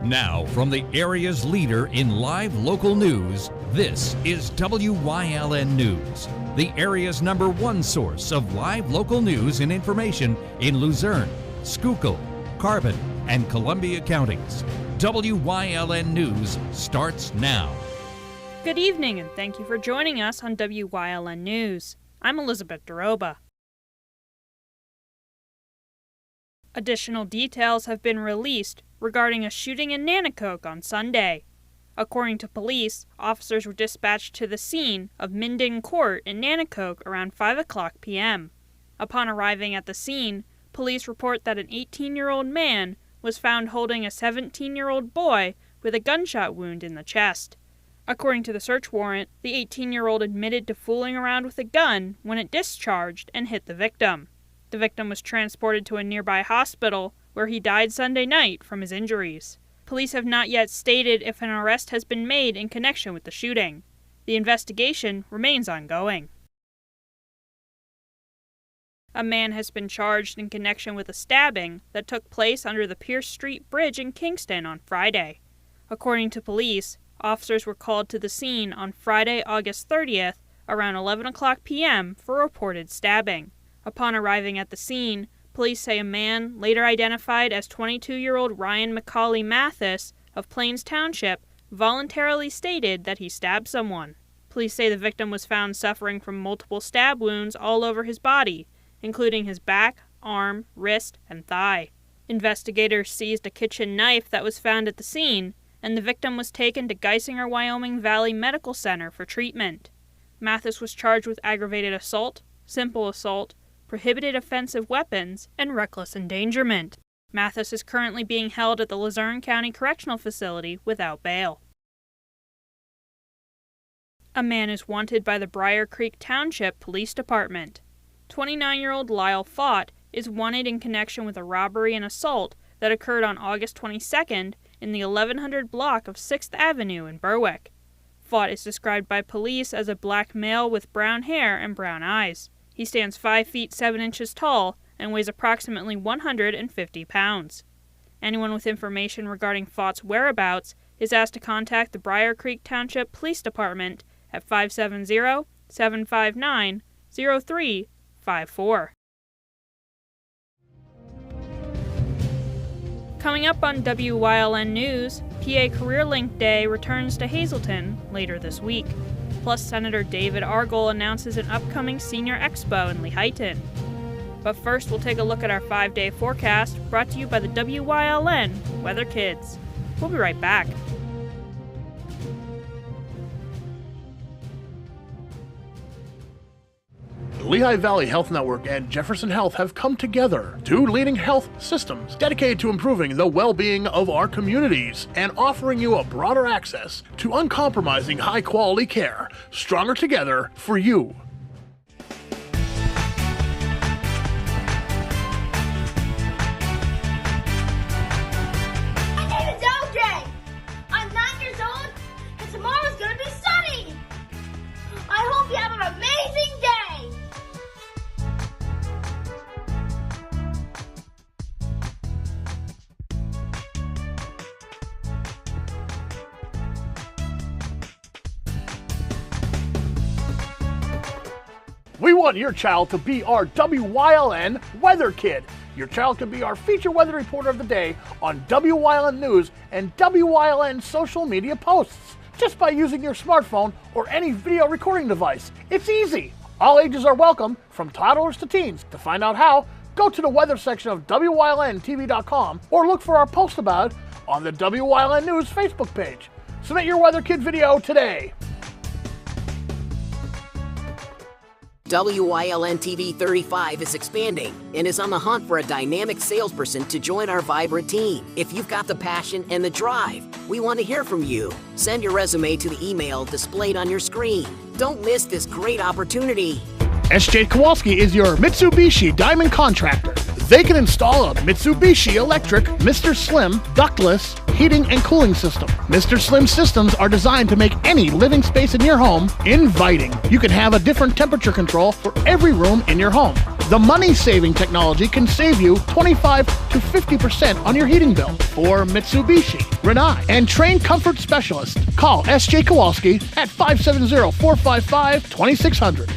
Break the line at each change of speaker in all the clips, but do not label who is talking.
Now, from the area's leader in live local news, this is WYLN News, the area's #1 source of live local news and information in Luzerne, Schuylkill, Carbon, and Columbia counties. WYLN News starts now.
Good evening, and thank you for joining us on WYLN News. I'm Elizabeth Doroba. Additional details have been released regarding a shooting in Nanticoke on Sunday. According to police, officers were dispatched to the scene of Minden Court in Nanticoke around 5 o'clock p.m. Upon arriving at the scene, police report that an 18-year-old man was found holding a 17-year-old boy with a gunshot wound in the chest. According to the search warrant, the 18-year-old admitted to fooling around with a gun when it discharged and hit the victim. The victim was transported to a nearby hospital, where he died Sunday night from his injuries. Police have not yet stated if an arrest has been made in connection with the shooting. The investigation remains ongoing. A man has been charged in connection with a stabbing that took place under the Pierce Street Bridge in Kingston on Friday. According to police, officers were called to the scene on Friday, August 30th, around 11 o'clock p.m. for a reported stabbing. Upon arriving at the scene, police say a man, later identified as 22-year-old Ryan McCauley Mathis of Plains Township, voluntarily stated that he stabbed someone. Police say the victim was found suffering from multiple stab wounds all over his body, including his back, arm, wrist, and thigh. Investigators seized a kitchen knife that was found at the scene, and the victim was taken to Geisinger, Wyoming Valley Medical Center for treatment. Mathis was charged with aggravated assault, simple assault, prohibited offensive weapons, and reckless endangerment. Mathis is currently being held at the Luzerne County Correctional Facility without bail. A man is wanted by the Briar Creek Township Police Department. 29-year-old Lyle Fott is wanted in connection with a robbery and assault that occurred on August 22nd in the 1100 block of 6th Avenue in Berwick. Fott is described by police as a black male with brown hair and brown eyes. He stands 5 feet 7 inches tall and weighs approximately 150 pounds. Anyone with information regarding Fott's whereabouts is asked to contact the Briar Creek Township Police Department at 570-759-0354. Coming up on WYLN News, PA CareerLink Day returns to Hazleton later this week. Plus, Senator David Argyle announces an upcoming senior expo in Lehighton. But first, we'll take a look at our 5-day forecast brought to you by the WYLN Weather Kids. We'll be right back.
Lehigh Valley Health Network and Jefferson Health have come together, two leading health systems dedicated to improving the well-being of our communities and offering you a broader access to uncompromising high-quality care, stronger together for you.
My name is LJ. I'm 9 years old, and tomorrow's gonna be sunny. I hope you have an amazing day.
We want your child to be our WYLN Weather Kid. Your child can be our feature weather reporter of the day on WYLN News and WYLN social media posts, just by using your smartphone or any video recording device. It's easy. All ages are welcome, from toddlers to teens. To find out how, go to the weather section of WYLNTV.com or look for our post about it on the WYLN News Facebook page. Submit your Weather Kid video today.
WYLN TV 35 is expanding and is on the hunt for a dynamic salesperson to join our vibrant team. If you've got the passion and the drive, we want to hear from you. Send your resume to the email displayed on your screen. Don't miss this great opportunity.
SJ Kowalski is your Mitsubishi Diamond Contractor. They can install a Mitsubishi electric Mr. Slim ductless heating and cooling system. Mr. Slim systems are designed to make any living space in your home inviting. You can have a different temperature control for every room in your home. The money-saving technology can save you 25 to 50% on your heating bill. For Mitsubishi, Rinnai, and trained comfort specialists, call S.J. Kowalski at 570-455-2600.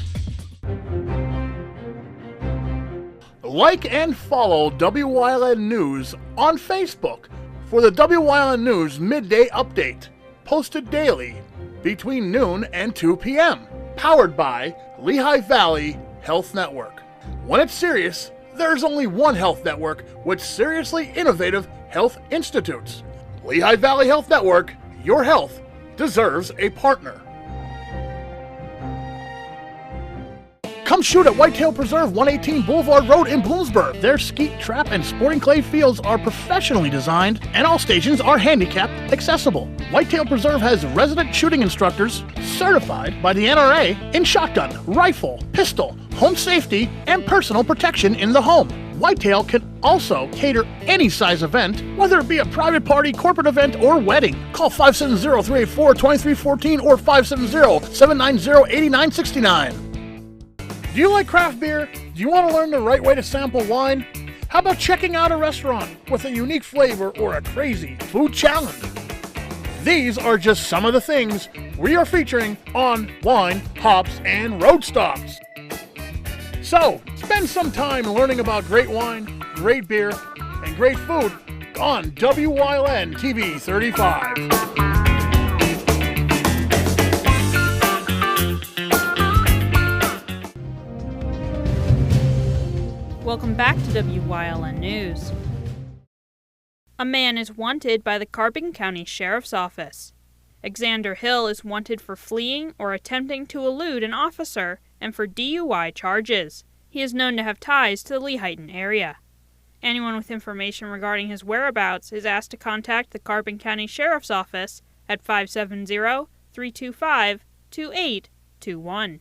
Like and follow WYLN News on Facebook for the WYLN News Midday Update, posted daily between noon and 2 p.m., powered by Lehigh Valley Health Network. When it's serious, there's only one health network with seriously innovative health institutes. Lehigh Valley Health Network, your health deserves a partner. Come shoot at Whitetail Preserve, 118 Boulevard Road in Bloomsburg. Their skeet, trap, and sporting clay fields are professionally designed, and all stations are handicap accessible. Whitetail Preserve has resident shooting instructors certified by the NRA in shotgun, rifle, pistol, home safety, and personal protection in the home. Whitetail can also cater any size event, whether it be a private party, corporate event, or wedding. Call 570-384-2314 or 570-790-8969. Do you like craft beer? Do you want to learn the right way to sample wine? How about checking out a restaurant with a unique flavor or a crazy food challenge? These are just some of the things we are featuring on Wine, Hops, and Road Stops. So, spend some time learning about great wine, great beer, and great food on WYLN TV 35.
Welcome back to WYLN News. A man is wanted by the Carbon County Sheriff's Office. Xander Hill is wanted for fleeing or attempting to elude an officer and for DUI charges. He is known to have ties to the Lehighton area. Anyone with information regarding his whereabouts is asked to contact the Carbon County Sheriff's Office at 570-325-2821.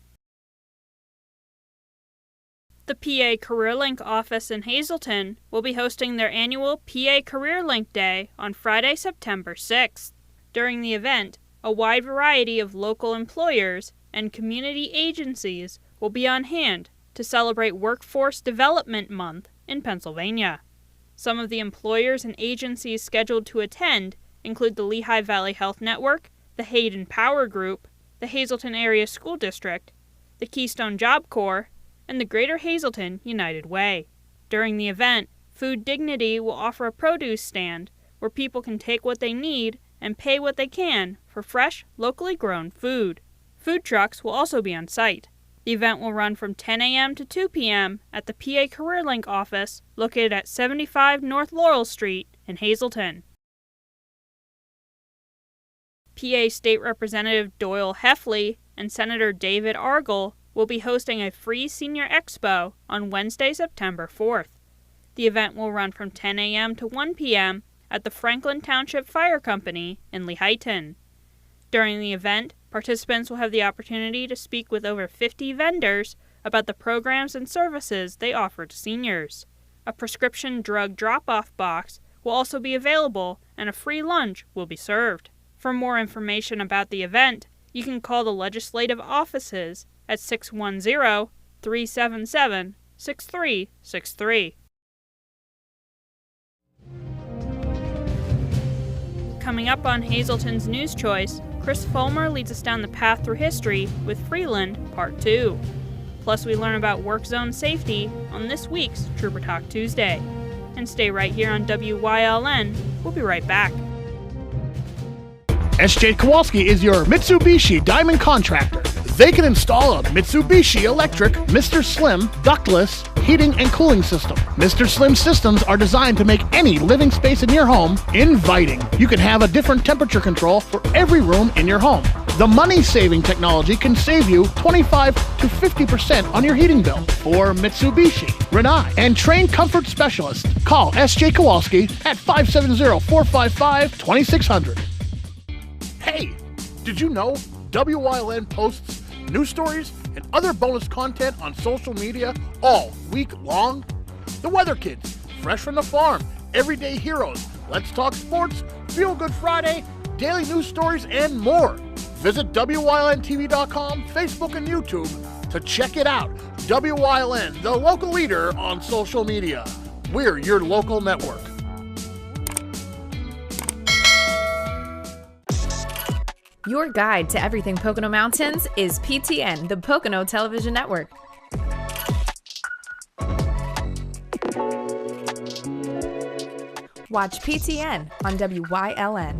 The PA CareerLink office in Hazleton will be hosting their annual PA CareerLink Day on Friday, September 6th. During the event, a wide variety of local employers and community agencies will be on hand to celebrate Workforce Development Month in Pennsylvania. Some of the employers and agencies scheduled to attend include the Lehigh Valley Health Network, the Hayden Power Group, the Hazleton Area School District, the Keystone Job Corps, and the Greater Hazleton United Way. During the event, Food Dignity will offer a produce stand where people can take what they need and pay what they can for fresh, locally grown food. Food trucks will also be on site. The event will run from 10 a.m. to 2 p.m. at the PA CareerLink office located at 75 North Laurel Street in Hazleton. PA State Representative Doyle Heffley and Senator David Argel will be hosting a free senior expo on Wednesday, September 4th. The event will run from 10 a.m. to 1 p.m. at the Franklin Township Fire Company in Lehighton. During the event, participants will have the opportunity to speak with over 50 vendors about the programs and services they offer to seniors. A prescription drug drop-off box will also be available, and a free lunch will be served. For more information about the event, you can call the legislative offices at 610-377-6363. Coming up on Hazleton's News Choice, Chris Fulmer leads us down the path through history with Freeland Part 2. Plus, we learn about work zone safety on this week's Trooper Talk Tuesday. And stay right here on WYLN. We'll be right back.
S.J. Kowalski is your Mitsubishi Diamond Contractor. They can install a Mitsubishi electric Mr. Slim ductless heating and cooling system. Mr. Slim systems are designed to make any living space in your home inviting. You can have a different temperature control for every room in your home. The money-saving technology can save you 25 to 50% on your heating bill. For Mitsubishi, Rinnai, and trained comfort specialists, call S.J. Kowalski at 570-455-2600. Hey, did you know WYLN posts news stories and other bonus content on social media all week long? The Weather Kids, Fresh from the Farm, Everyday Heroes, Let's Talk Sports, Feel Good Friday, daily news stories, and more. Visit WYLNTV.com, Facebook, and YouTube to check it out. WYLN, the local leader on social media. We're your local network.
Your guide to everything Pocono Mountains is PTN, the Pocono Television Network. Watch PTN on WYLN.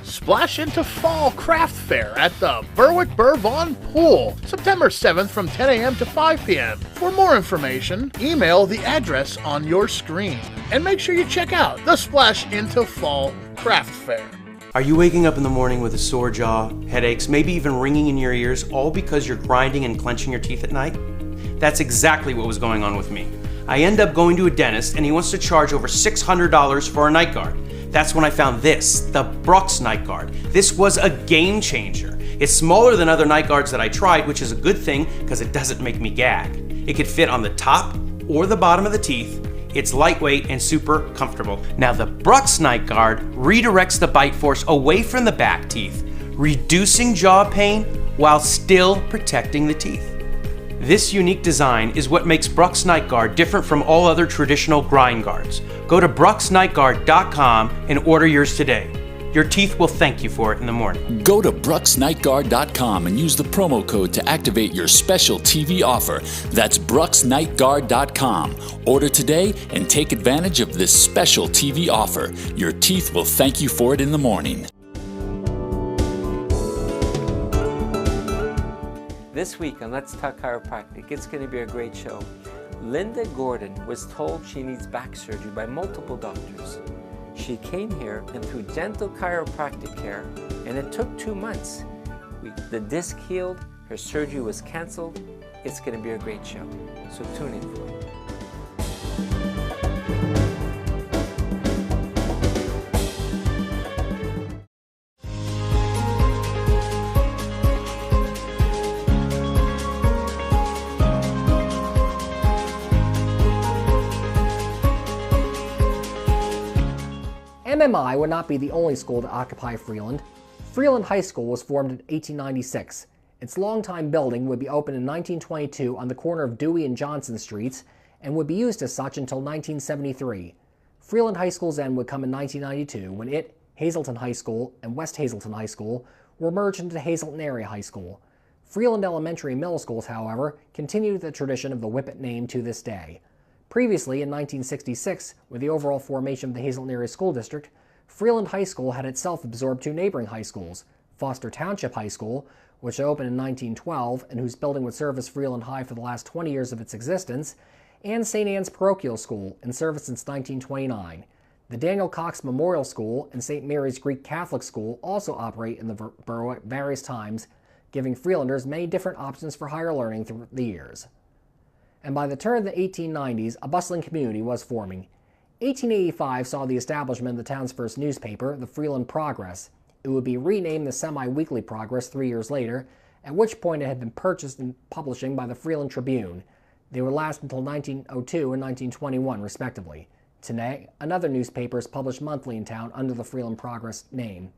Splash into Fall Craft Fair at the Berwick-Burr-Vaughan Pool, September 7th from 10 a.m. to 5 p.m. For more information, email the address on your screen. And make sure you check out the Splash into Fall Craft Fair.
Are you waking up in the morning with a sore jaw, headaches, maybe even ringing in your ears, all because you're grinding and clenching your teeth at night? That's exactly what was going on with me. I end up going to a dentist and he wants to charge over $600 for a night guard. That's when I found this, the Brooks Night Guard. This was a game changer. It's smaller than other night guards that I tried, which is a good thing because it doesn't make me gag. It could fit on the top or the bottom of the teeth. It's lightweight and super comfortable. Now the Brooks Night Guard redirects the bite force away from the back teeth, reducing jaw pain while still protecting the teeth. This unique design is what makes Brooks Night Guard different from all other traditional grind guards. Go to brooksnightguard.com and order yours today. Your teeth will thank you for it in the morning.
Go to brooksnightguard.com and use the promo code to activate your special TV offer. That's brooksnightguard.com. Order today and take advantage of this special TV offer. Your teeth will thank you for it in the morning.
This week on Let's Talk Chiropractic, it's going to be a great show. Linda Gordon was told she needs back surgery by multiple doctors. She came here and through gentle chiropractic care, and it took 2 months. The disc healed, her surgery was canceled. It's going to be a great show, so tune in for it.
MMI would not be the only school to occupy Freeland. Freeland High School was formed in 1896. Its longtime building would be opened in 1922 on the corner of Dewey and Johnson Streets and would be used as such until 1973. Freeland High School's end would come in 1992 when it, Hazleton High School, and West Hazleton High School were merged into Hazleton Area High School. Freeland Elementary and Middle Schools, however, continued the tradition of the Whippet name to this day. Previously, in 1966, with the overall formation of the Hazleton Area School District, Freeland High School had itself absorbed 2 neighboring high schools, Foster Township High School, which opened in 1912 and whose building would serve as Freeland High for the last 20 years of its existence, and St. Anne's Parochial School, in service since 1929. The Daniel Cox Memorial School and St. Mary's Greek Catholic School also operate in the borough at various times, giving Freelanders many different options for higher learning through the years. And by the turn of the 1890s, a bustling community was forming. 1885 saw the establishment of the town's first newspaper, the Freeland Progress. It would be renamed the Semi-Weekly Progress 3 years later, at which point it had been purchased and publishing by the Freeland Tribune. They would last until 1902 and 1921, respectively. Today, another newspaper is published monthly in town under the Freeland Progress name.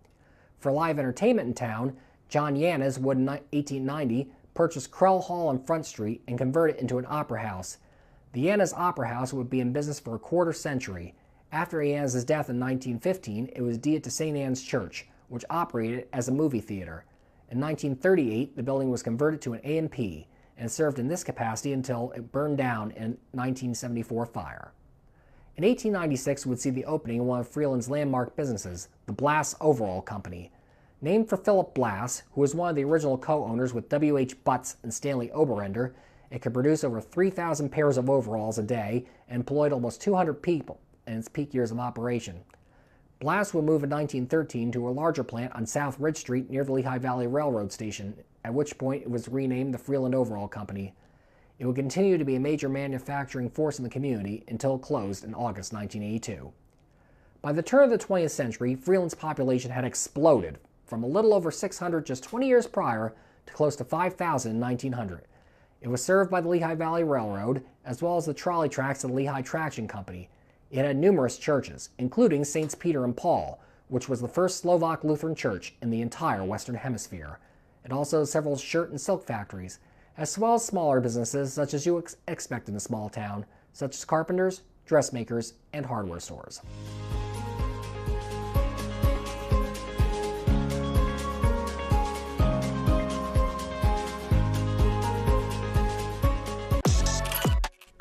For live entertainment in town, John Yanez would in 1890 purchase Krell Hall on Front Street and convert it into an opera house. The Yanez Opera House would be in business for a quarter century. After Yanez's death in 1915, it was deeded to St. Anne's Church, which operated as a movie theater. In 1938, the building was converted to an A&P and served in this capacity until it burned down in 1974 fire. In 1896 would see the opening of one of Freeland's landmark businesses, the Blass Overall Company. Named for Philip Blass, who was one of the original co-owners with W.H. Butts and Stanley Oberender, it could produce over 3,000 pairs of overalls a day and employed almost 200 people in its peak years of operation. Blass would move in 1913 to a larger plant on South Ridge Street near the Lehigh Valley Railroad Station, at which point it was renamed the Freeland Overall Company. It would continue to be a major manufacturing force in the community until it closed in August 1982. By the turn of the 20th century, Freeland's population had exploded from a little over 600 just 20 years prior to close to 5,000 in 1900. It was served by the Lehigh Valley Railroad, as well as the trolley tracks of the Lehigh Traction Company. It had numerous churches, including Saints Peter and Paul, which was the first Slovak Lutheran church in the entire Western Hemisphere. It also had several shirt and silk factories, as well as smaller businesses such as you expect in a small town, such as carpenters, dressmakers, and hardware stores.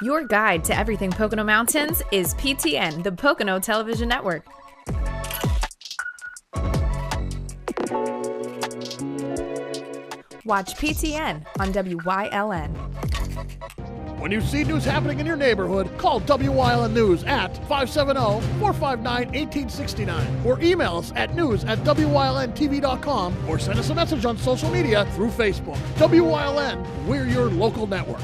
Your guide to everything Pocono Mountains is PTN, the Pocono Television Network. Watch PTN on WYLN.
When you see news happening in your neighborhood, call WYLN News at 570-459-1869 or email us at news@wylntv.com or send us a message on social media through Facebook. WYLN, we're your local network.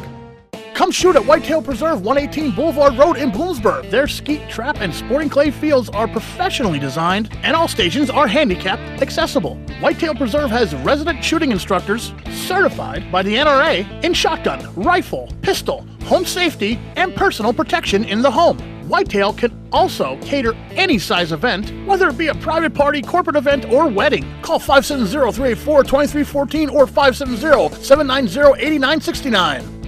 Come shoot at Whitetail Preserve, 118 Boulevard Road in Bloomsburg. Their skeet, trap, and sporting clay fields are professionally designed, and all stations are handicapped accessible. Whitetail Preserve has resident shooting instructors certified by the NRA in shotgun, rifle, pistol, home safety, and personal protection in the home. Whitetail can also cater any size event, whether it be a private party, corporate event, or wedding. Call 570-384-2314 or 570-790-8969.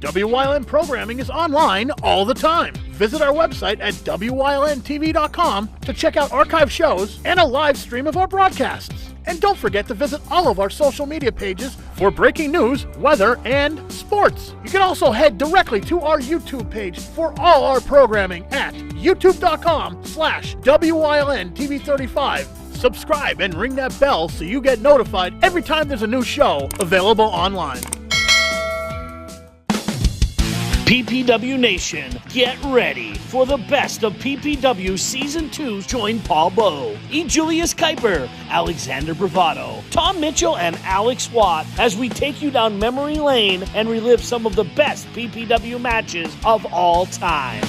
WYLN programming is online all the time. Visit our website at WYLNTV.com to check out archive shows and a live stream of our broadcasts. And don't forget to visit all of our social media pages for breaking news, weather, and sports. You can also head directly to our YouTube page for all our programming at youtube.com/WYLNTV35. Subscribe and ring that bell so you get notified every time there's a new show available online.
PPW Nation, get ready for the best of PPW Season 2. Join Paul Bowe, E. Julius Kuiper, Alexander Bravado, Tom Mitchell, and Alex Watt as we take you down memory lane and relive some of the best PPW matches of all time.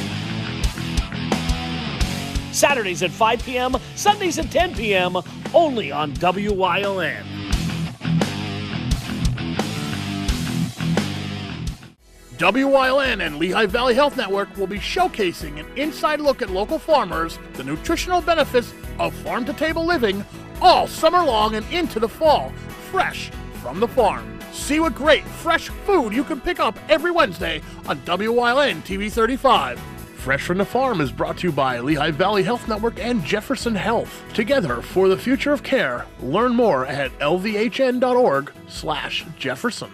Saturdays at 5 p.m., Sundays at 10 p.m., only on WYLN.
WYLN and Lehigh Valley Health Network will be showcasing an inside look at local farmers, the nutritional benefits of farm-to-table living, all summer long and into the fall, fresh from the farm. See what great, fresh food you can pick up every Wednesday on WYLN TV 35. Fresh from the Farm is brought to you by Lehigh Valley Health Network and Jefferson Health. Together for the future of care. Learn more at lvhn.org/Jefferson.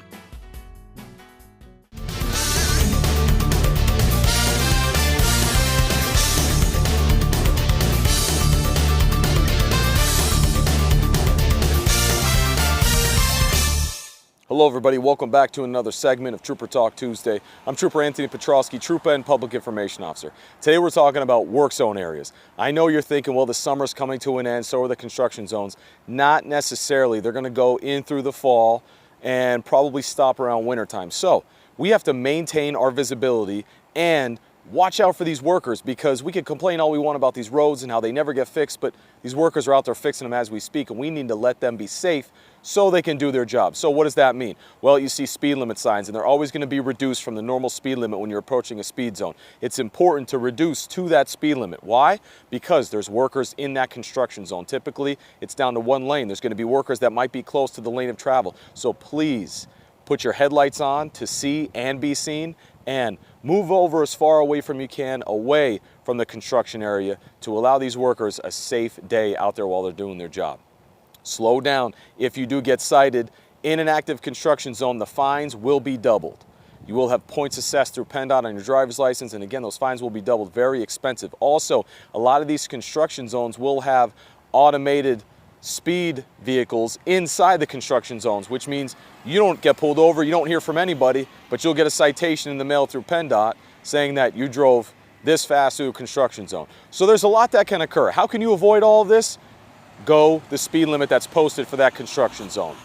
Hello everybody, welcome back to another segment of Trooper Talk Tuesday. I'm Trooper Anthony Petrowski, Trooper and Public Information Officer. Today we're talking about work zone areas. I know you're thinking, well, the summer's coming to an end, so are the construction zones. Not necessarily. They're going to go in through the fall and probably stop around wintertime. So we have to maintain our visibility and watch out for these workers, because we can complain all we want about these roads and how they never get fixed, but these workers are out there fixing them as we speak, and we need to let them be safe so they can do their job. So what does that mean? Well, you see speed limit signs, and they're always going to be reduced from the normal speed limit when you're approaching a speed zone. It's important to reduce to that speed limit. Why? Because there's workers in that construction zone. Typically, it's down to one lane. There's going to be workers that might be close to the lane of travel. So please put your headlights on to see and be seen, and move over as far away from you can, away from the construction area, to allow these workers a safe day out there while they're doing their job. Slow down. If you do get cited in an active construction zone, the fines will be doubled. You will have points assessed through PennDOT on your driver's license, and again, those fines will be doubled. Very expensive. Also, a lot of these construction zones will have automated speed vehicles inside the construction zones, which means you don't get pulled over, you don't hear from anybody, but you'll get a citation in the mail through PennDOT saying that you drove this fast through a construction zone. So there's a lot that can occur. How can you avoid all of this? Go the speed limit that's posted for that construction zone.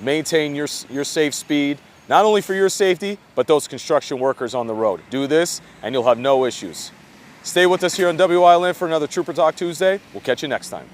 Maintain your safe speed, not only for your safety, but those construction workers on the road. Do this and you'll have no issues. Stay with us here on WYLN for another Trooper Talk Tuesday. We'll catch you next time.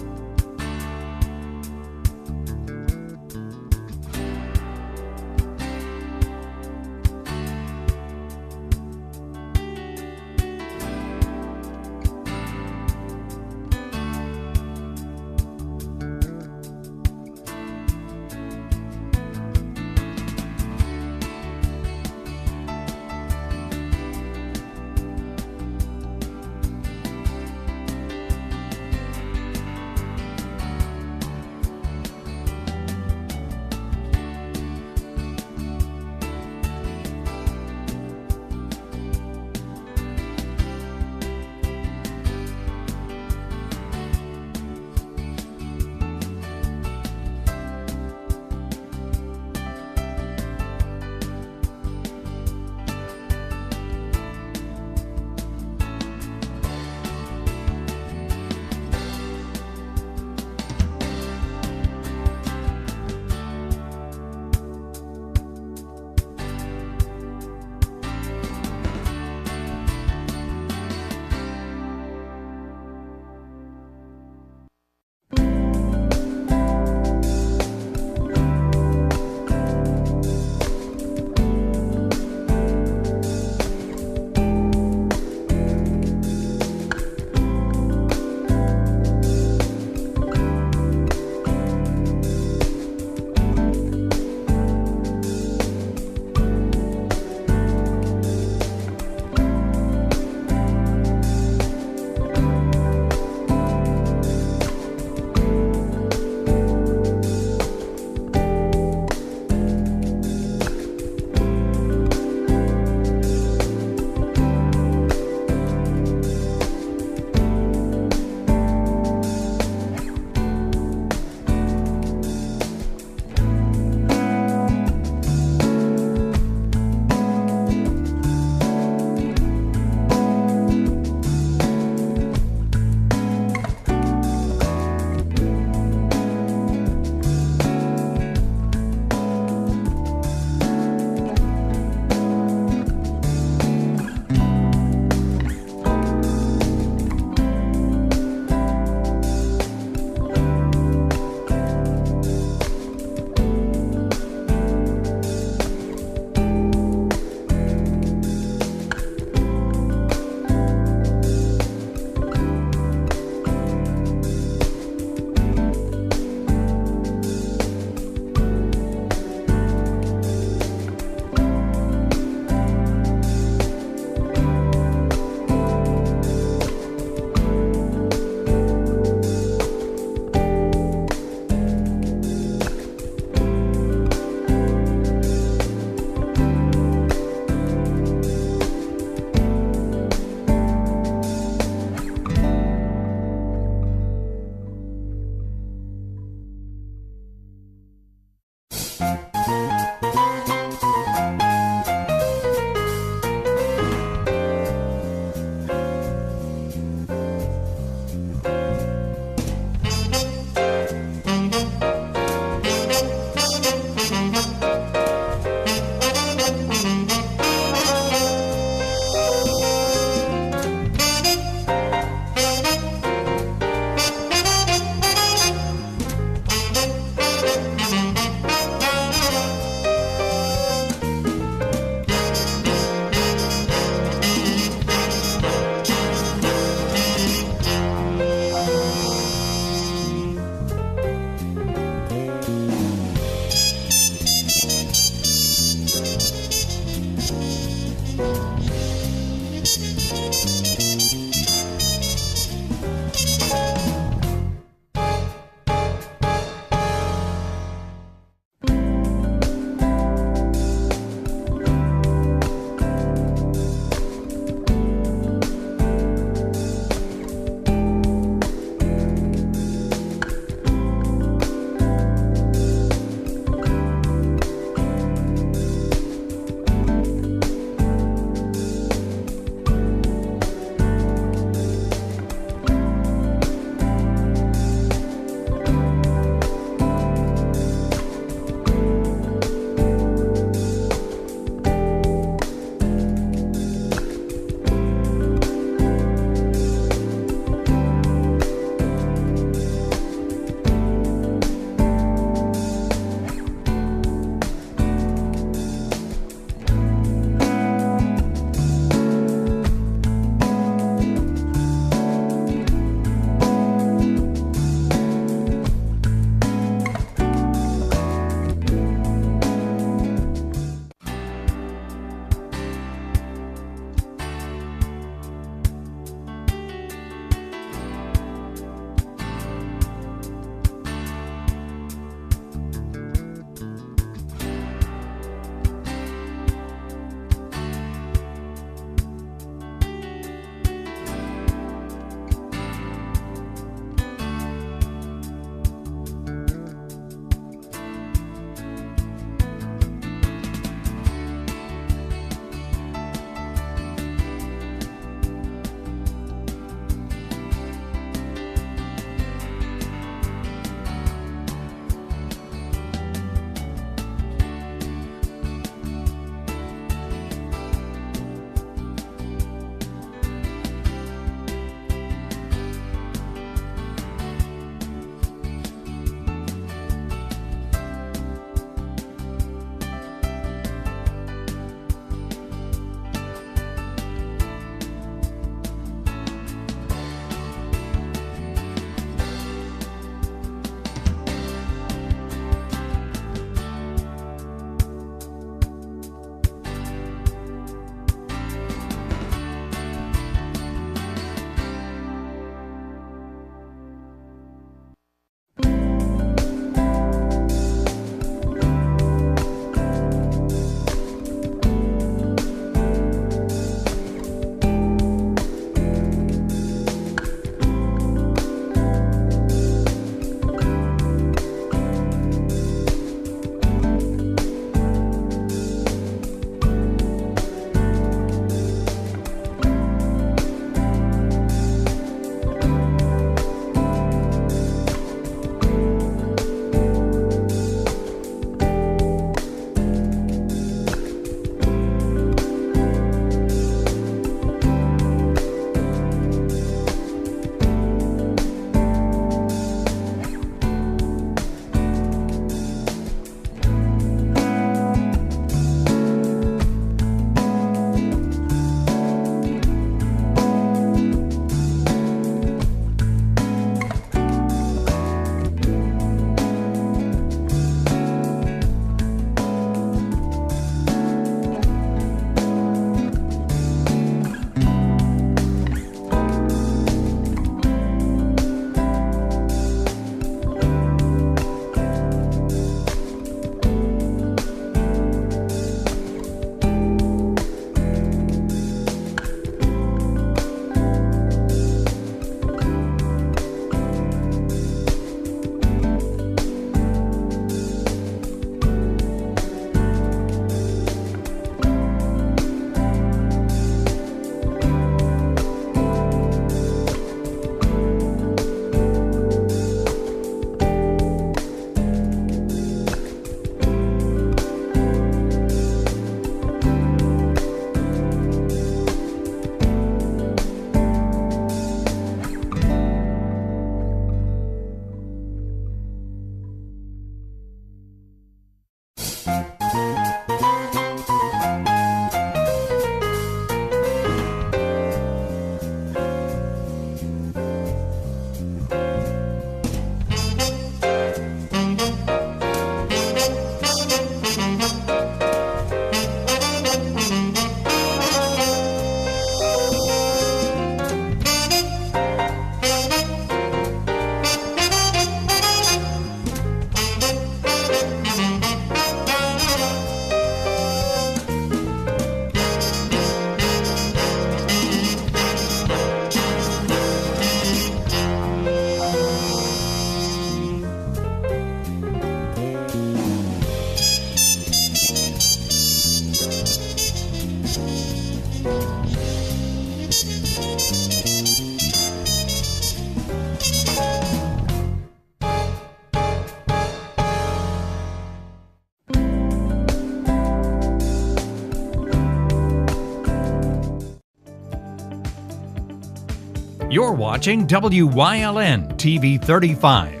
You're watching WYLN TV 35.